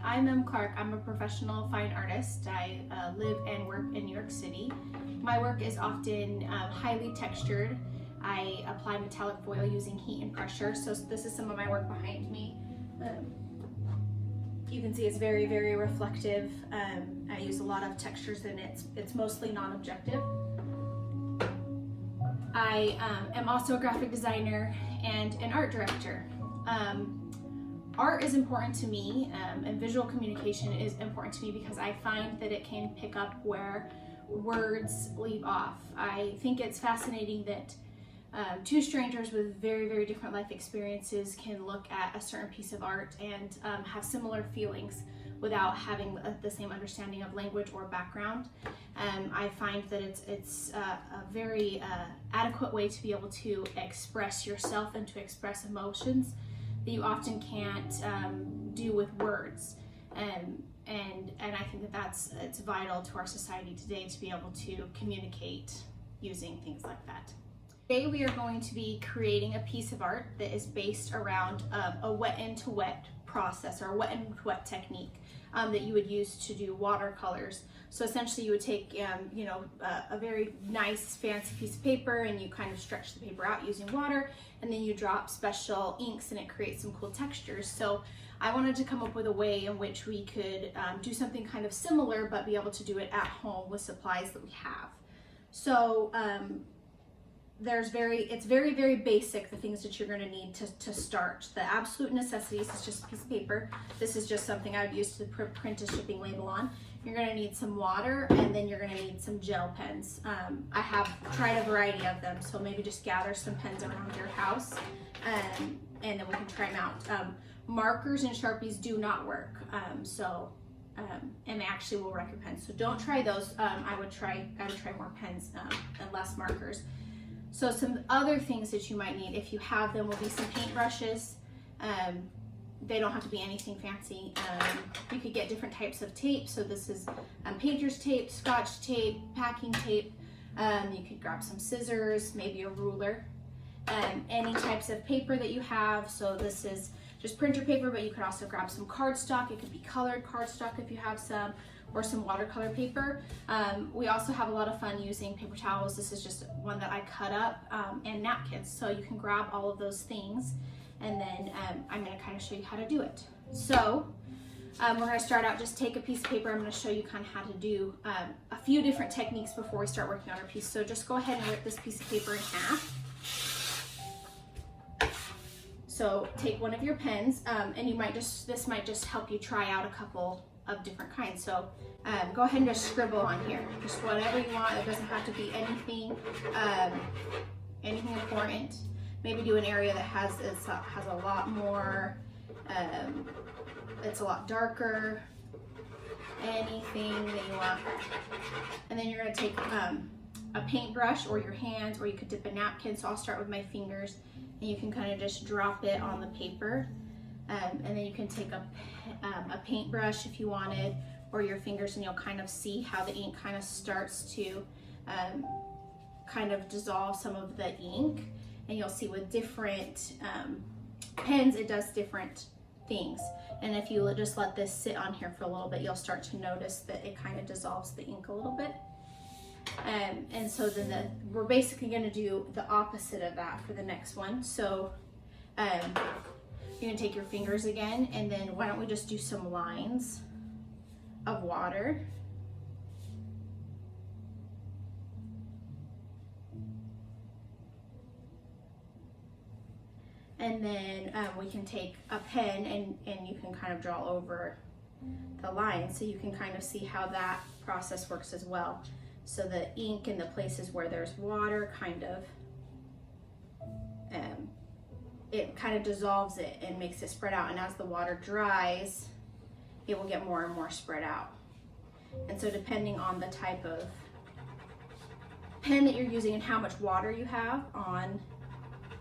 Hi, I'm Em Clark. I'm a professional fine artist. I live and work in New York City. My work is often highly textured. I apply metallic foil using heat and pressure. So this is some of my work behind me. You can see it's very, very reflective. I use a lot of textures and it's mostly non-objective. I am also a graphic designer and an art director. Art is important to me, and visual communication is important to me because I find that it can pick up where words leave off. I think it's fascinating that two strangers with very, very different life experiences can look at a certain piece of art and have similar feelings without having the same understanding of language or background. I find that it's a very adequate way to be able to express yourself and to express emotions that you often can't do with words. And I think that it's vital to our society today to be able to communicate using things like that. Today we are going to be creating a piece of art that is based around a wet into wet process, or a wet and wet technique that you would use to do watercolors. So essentially you would take a very nice fancy piece of paper and you kind of stretch the paper out using water, and then you drop special inks and it creates some cool textures. So I wanted to come up with a way in which we could do something kind of similar but be able to do it at home with supplies that we have. So it's very, very basic, the things that you're going to need to start. The absolute necessities is just a piece of paper. This is just something I would use to print a shipping label on. You're going to need some water, and then you're going to need some gel pens. I have tried a variety of them, so maybe just gather some pens around your house and then we can try them out. Markers and Sharpies do not work, and they actually will wreck your pens. So don't try those. I would try more pens and less markers. So some other things that you might need, if you have them, will be some paintbrushes. They don't have to be anything fancy. You could get different types of tape. So this is painter's tape, scotch tape, packing tape. You could grab some scissors, maybe a ruler. Any types of paper that you have. So this is just printer paper, but you could also grab some cardstock. It could be colored cardstock if you have some, or some watercolor paper. We also have a lot of fun using paper towels. This is just one that I cut up, and napkins. So you can grab all of those things, and then I'm gonna kind of show you how to do it. So we're gonna start out, just take a piece of paper. I'm gonna show you kind of how to do a few different techniques before we start working on our piece. So just go ahead and rip this piece of paper in half. So take one of your pens, and this might just help you try out a couple of different kinds. So go ahead and just scribble on here, just whatever you want. It doesn't have to be anything important. Maybe do an area that has a lot more, it's a lot darker, anything that you want. And then you're gonna take a paintbrush or your hands, or you could dip a napkin. So I'll start with my fingers, and you can kind of just drop it on the paper. And then you can take a paintbrush if you wanted, or your fingers, and you'll kind of see how the ink kind of starts to kind of dissolve some of the ink. And you'll see with different pens, it does different things. And if you just let this sit on here for a little bit, you'll start to notice that it kind of dissolves the ink a little bit. And so then we're basically going to do the opposite of that for the next one. So you're going to take your fingers again, and then why don't we just do some lines of water. And then we can take a pen and you can kind of draw over the line, so you can kind of see how that process works as well. So the ink in the places where there's water it kind of dissolves it and makes it spread out, and as the water dries, it will get more and more spread out. And so depending on the type of pen that you're using and how much water you have on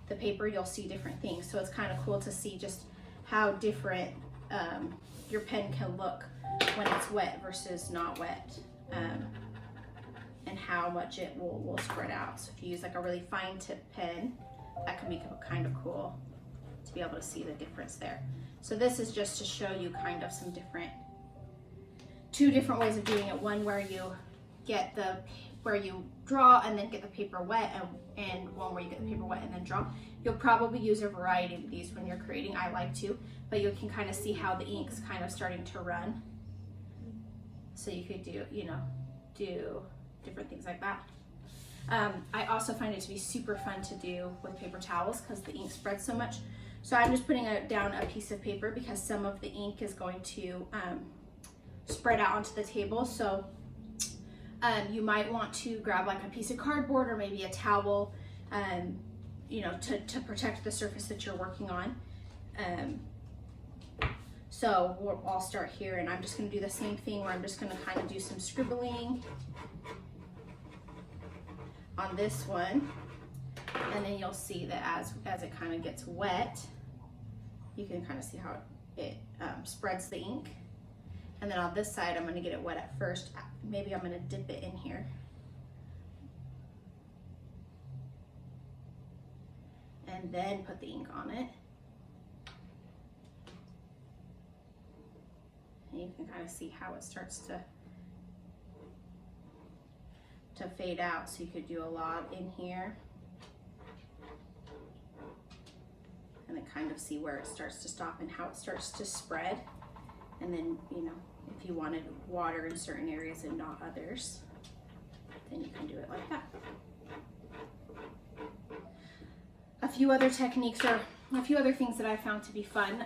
the paper, you'll see different things. So it's kind of cool to see just how different your pen can look when it's wet versus not wet, and how much it will spread out. So if you use like a really fine tip pen, that can be kind of cool to be able to see the difference there. So this is just to show you kind of two different ways of doing it. One where you where you draw and then get the paper wet, and one where you get the paper wet and then draw. You'll probably use a variety of these when you're creating. I like to, but you can kind of see how the ink's kind of starting to run. So you could do different things like that. I also find it to be super fun to do with paper towels because the ink spreads so much. So I'm just putting down a piece of paper because some of the ink is going to spread out onto the table. So you might want to grab like a piece of cardboard or maybe a towel, you know, to protect the surface that you're working on. So I'll start here, and I'm just going to do the same thing where I'm just going to kind of do some scribbling on this one, and then you'll see that as it kind of gets wet, you can kind of see how it spreads the ink. And then on this side, I'm going to get it wet at first. Maybe I'm going to dip it in here. And then put the ink on it. And you can kind of see how it starts to fade out. So you could do a lot in here. And then kind of see where it starts to stop and how it starts to spread. And then, you know, if you wanted water in certain areas and not others, then you can do it like that. A few other techniques or a few other things that I found to be fun,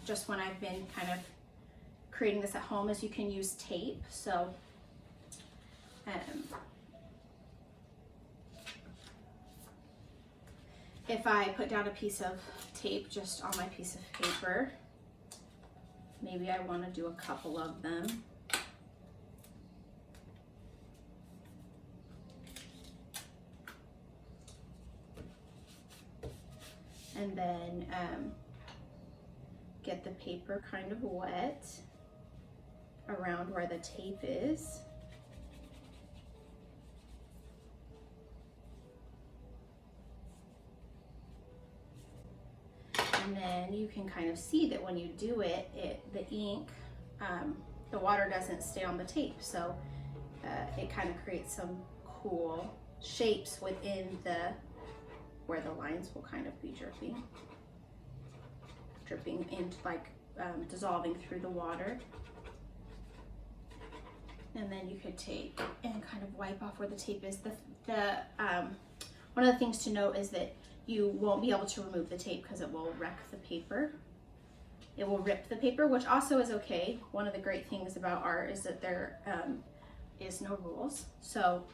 just when I've been kind of creating this at home, is you can use tape. So if I put down a piece of tape just on my piece of paper, maybe I want to do a couple of them. And then get the paper kind of wet around where the tape is. And then you can kind of see that when you do it, the ink, the water doesn't stay on the tape. So it kind of creates some cool shapes within where the lines will kind of be dripping into, like dissolving through the water. And then you could take and kind of wipe off where the tape is. One of the things to note is that you won't be able to remove the tape because it will wreck the paper. It will rip the paper, which also is okay. One of the great things about art is that there is no rules. So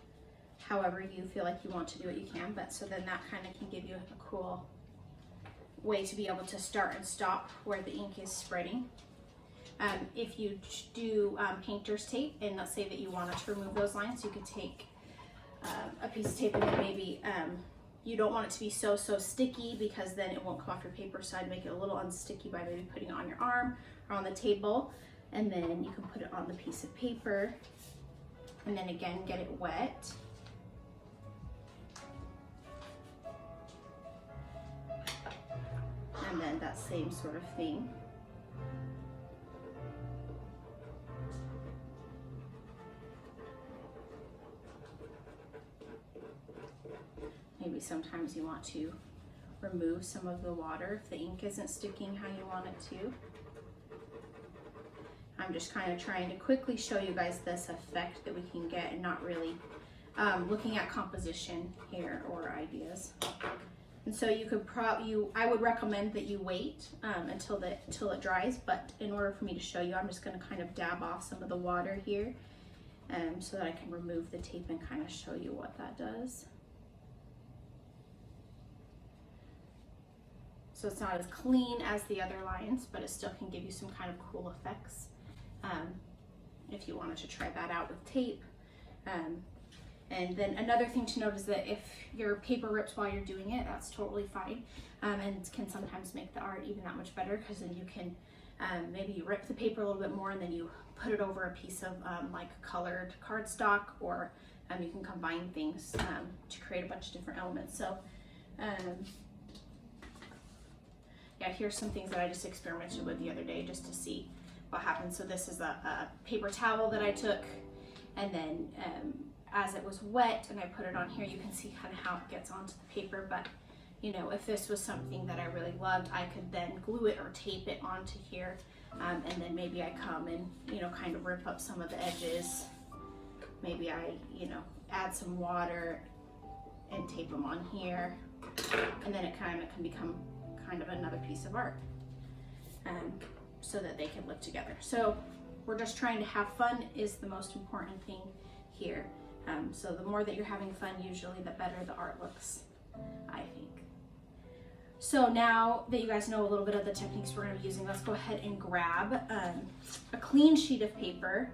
however you feel like you want to do it, you can. But so then that kind of can give you a cool way to be able to start and stop where the ink is spreading. If you do painter's tape, and let's say that you wanted to remove those lines, you could take a piece of tape, and then maybe you don't want it to be so sticky because then it won't come off your paper, so I'd make it a little unsticky by maybe putting it on your arm or on the table, and then you can put it on the piece of paper, and then again get it wet. And then that same sort of thing. Maybe sometimes you want to remove some of the water if the ink isn't sticking how you want it to. I'm just kind of trying to quickly show you guys this effect that we can get and not really looking at composition here or ideas. And so you could I would recommend that you wait until it dries, but in order for me to show you, I'm just going to kind of dab off some of the water here so that I can remove the tape and kind of show you what that does. So it's not as clean as the other lines, but it still can give you some kind of cool effects if you wanted to try that out with tape. And then another thing to note is that if your paper rips while you're doing it, that's totally fine, and can sometimes make the art even that much better, because then you can maybe you rip the paper a little bit more and then you put it over a piece of like colored cardstock, or you can combine things to create a bunch of different elements. So yeah, Yeah, here's some things that I just experimented with the other day just to see what happens. So this is a paper towel that I took, and then as it was wet and I put it on here, you can see kind of how it gets onto the paper. But you know, if this was something that I really loved, I could then glue it or tape it onto here, and then maybe I come and, you know, kind of rip up some of the edges. Maybe I, you know, add some water and tape them on here, and then it kind of can become kind of another piece of art, so that they can live together. So we're just trying to have fun is the most important thing here. So the more that you're having fun, usually the better the art looks, I think. So now that you guys know a little bit of the techniques we're going to be using, let's go ahead and grab a clean sheet of paper.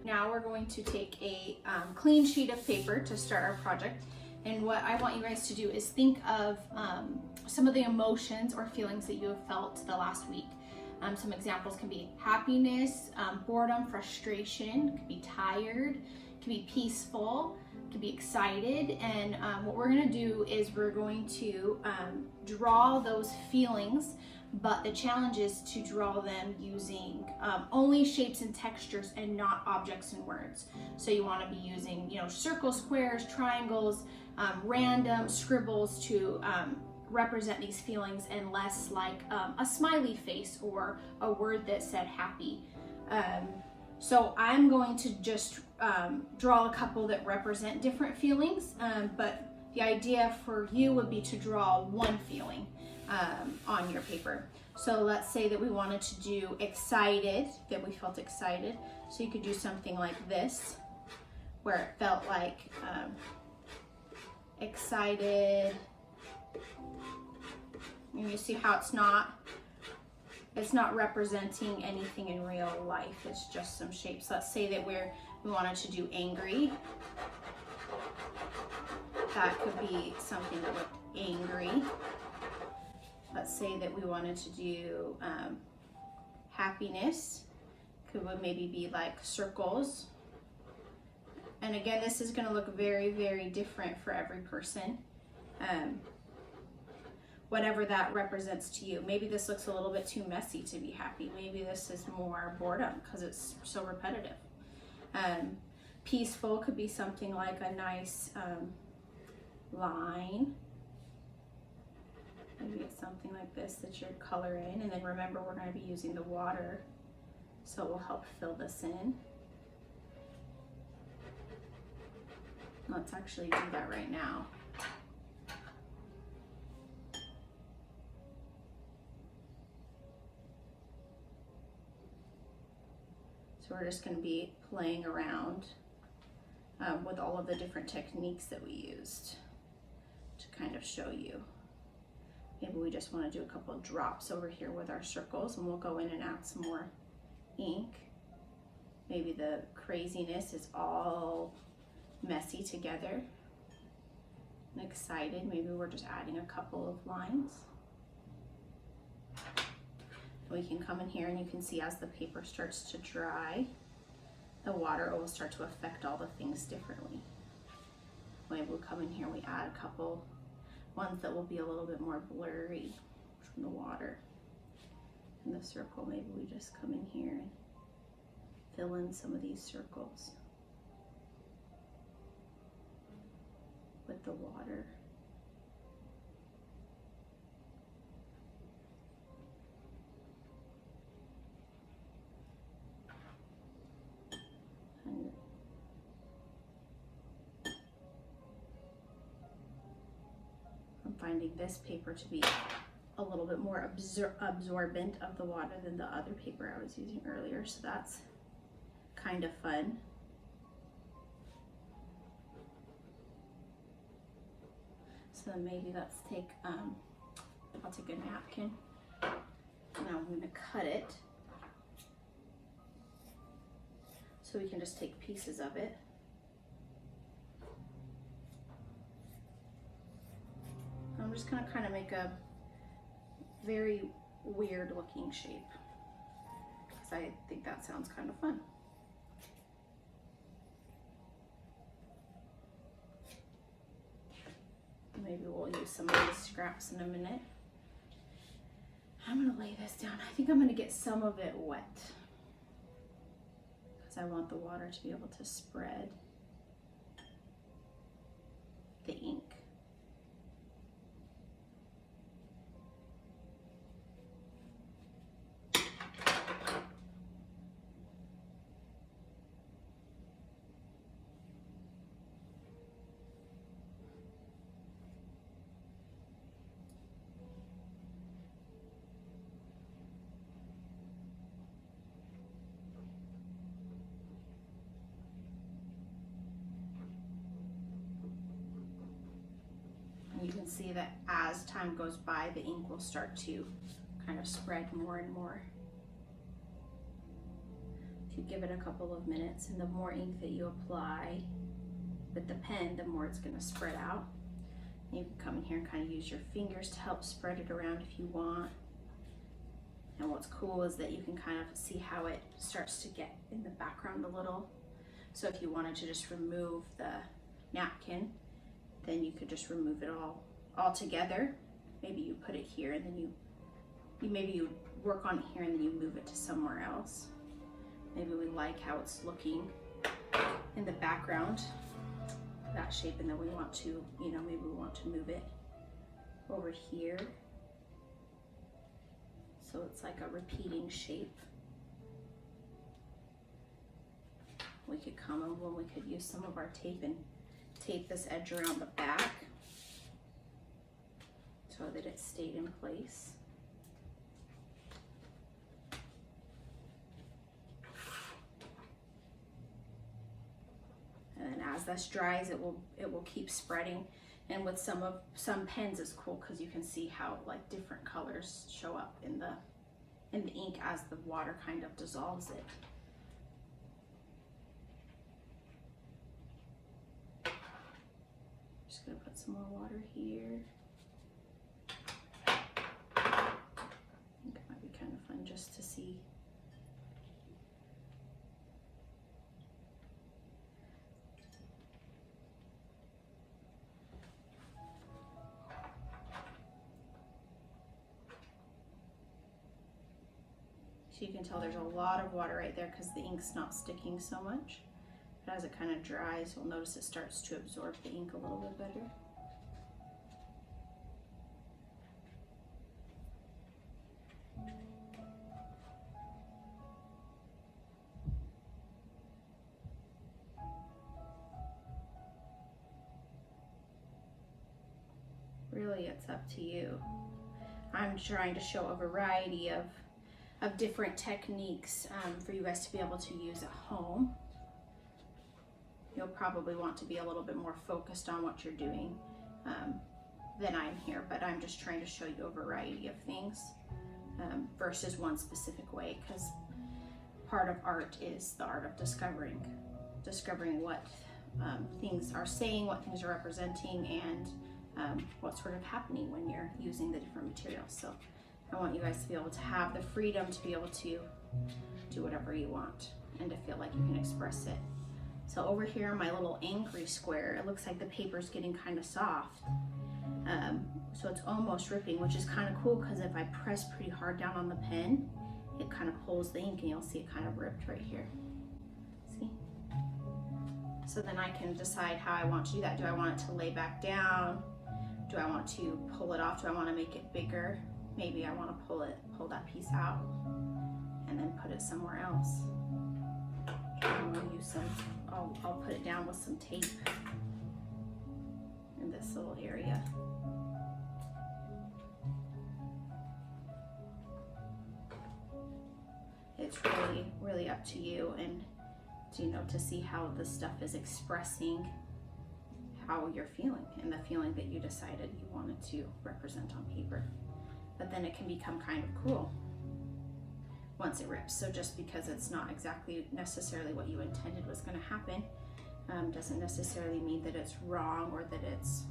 Now we're going to take a clean sheet of paper to start our project. And what I want you guys to do is think of some of the emotions or feelings that you have felt the last week. Some examples can be happiness, boredom, frustration, could be tired, could be peaceful, could be excited. And what we're gonna do is we're going to draw those feelings, but the challenge is to draw them using only shapes and textures and not objects and words. So you want to be using, you know, circles, squares, triangles, random scribbles to represent these feelings, and less like a smiley face or a word that said happy. So I'm going to just draw a couple that represent different feelings, but the idea for you would be to draw one feeling on your paper. So let's say that we wanted to do excited, that we felt excited. So you could do something like this, where it felt like excited. And you see how it's not representing anything in real life. It's just some shapes. Let's say that we wanted to do angry. That could be something that looked angry. Let's say that we wanted to do happiness. Could maybe be like circles. And again, this is going to look very, very different for every person. Whatever that represents to you. Maybe this looks a little bit too messy to be happy. Maybe this is more boredom because it's so repetitive. Peaceful could be something like a nice line. Maybe it's something like this that you're coloring, and then remember we're going to be using the water, so it will help fill this in. Let's actually do that right now. So we're just going to be playing around with all of the different techniques that we used to kind of show you. Maybe we just want to do a couple of drops over here with our circles, and we'll go in and add some more ink. Maybe the craziness is all messy together and excited. Maybe we're just adding a couple of lines. We can come in here and you can see as the paper starts to dry, the water will start to affect all the things differently. Maybe we'll come in here and we add a couple ones that will be a little bit more blurry from the water. In the circle, maybe we just come in here and fill in some of these circles with the water. Finding this paper to be a little bit more absorbent of the water than the other paper I was using earlier, so that's kind of fun. So maybe let's take, I'll take a napkin. Now I'm going to cut it so we can just take pieces of it. I'm just going to kind of make a very weird looking shape. because I think that sounds kind of fun. Maybe we'll use some of these scraps in a minute. I'm gonna lay this down. I think I'm gonna get some of it wet because I want the water to be able to spread the ink. You can see that as time goes by, the ink will start to kind of spread more and more. If you give it a couple of minutes, and the more ink that you apply with the pen, the more it's going to spread out. And you can come in here and kind of use your fingers to help spread it around if you want. And what's cool is that you can kind of see how it starts to get in the background a little. So if you wanted to just remove the napkin, then you could just remove it all together. Maybe you put it here and then you work on it here and then you move it to somewhere else. Maybe we like how it's looking in the background, that shape, and then we want to, maybe we want to move it over here. So it's like a repeating shape. We could come and we could use some of our tape and tape this edge around the back so that it stayed in place. And then as this dries, it will keep spreading. And with some pens it's cool because you can see how like different colors show up in the ink as the water kind of dissolves it. Just gonna put some more water here. I think it might be kind of fun just to see. So you can tell there's a lot of water right there because the ink's not sticking so much. But as it kind of dries, you'll notice it starts to absorb the ink a little bit better. Really, it's up to you. I'm trying to show a variety of different techniques for you guys to be able to use at home. You'll probably want to be a little bit more focused on what you're doing than I'm here, but I'm just trying to show you a variety of things versus one specific way, because part of art is the art of discovering what things are saying, what things are representing, and what's sort of happening when you're using the different materials. So I want you guys to be able to have the freedom to be able to do whatever you want and to feel like you can express it. So over here, my little angry square, it looks like the paper's getting kind of soft. So it's almost ripping, which is kind of cool because if I press pretty hard down on the pen, it kind of pulls the ink and you'll see it kind of ripped right here. See? So then I can decide how I want to do that. Do I want it to lay back down? Do I want to pull it off? Do I want to make it bigger? Maybe I want to pull that piece out and then put it somewhere else. I'm going to use I'll put it down with some tape in this little area. It's really up to you and to see how this stuff is expressing how you're feeling and the feeling that you decided you wanted to represent on paper. But then it can become kind of cool once it rips. So just because it's not exactly necessarily what you intended was going to happen doesn't necessarily mean that it's wrong or that it's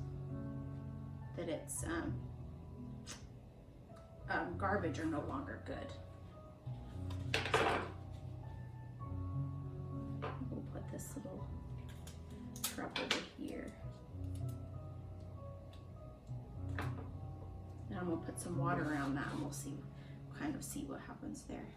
garbage or no longer good. So this little shrub over here. Now I'm gonna put some water around that and we'll see, kind of see what happens there.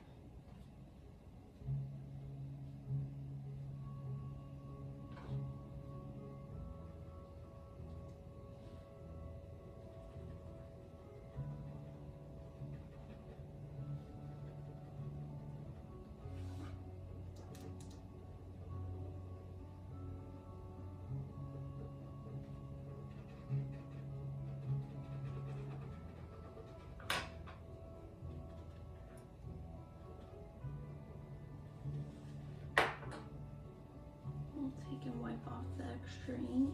Take and wipe off the extra ink.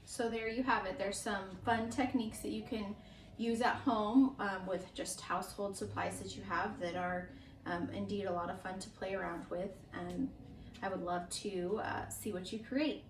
So there you have it. There's some fun techniques that you can use at home with just household supplies that you have that are indeed a lot of fun to play around with. And I would love to see what you create.